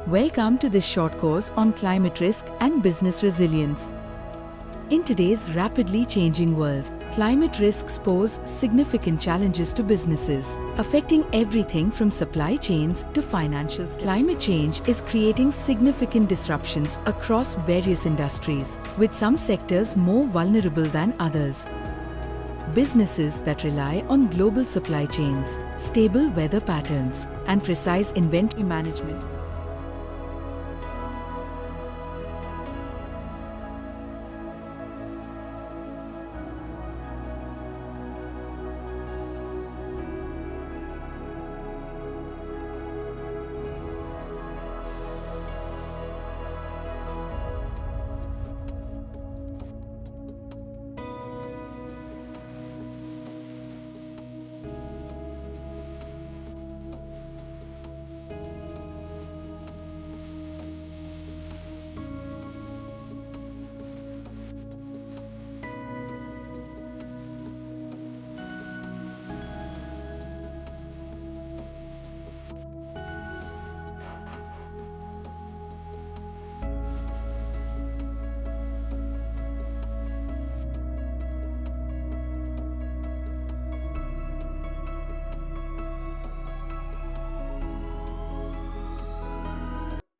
Welcome to this short course on climate risk and business resilience. In today's rapidly changing world, climate risks pose significant challenges to businesses, affecting everything from supply chains to financials. Climate change is creating significant disruptions across various industries, with some sectors more vulnerable than others. Businesses that rely on global supply chains, stable weather patterns, and precise inventory management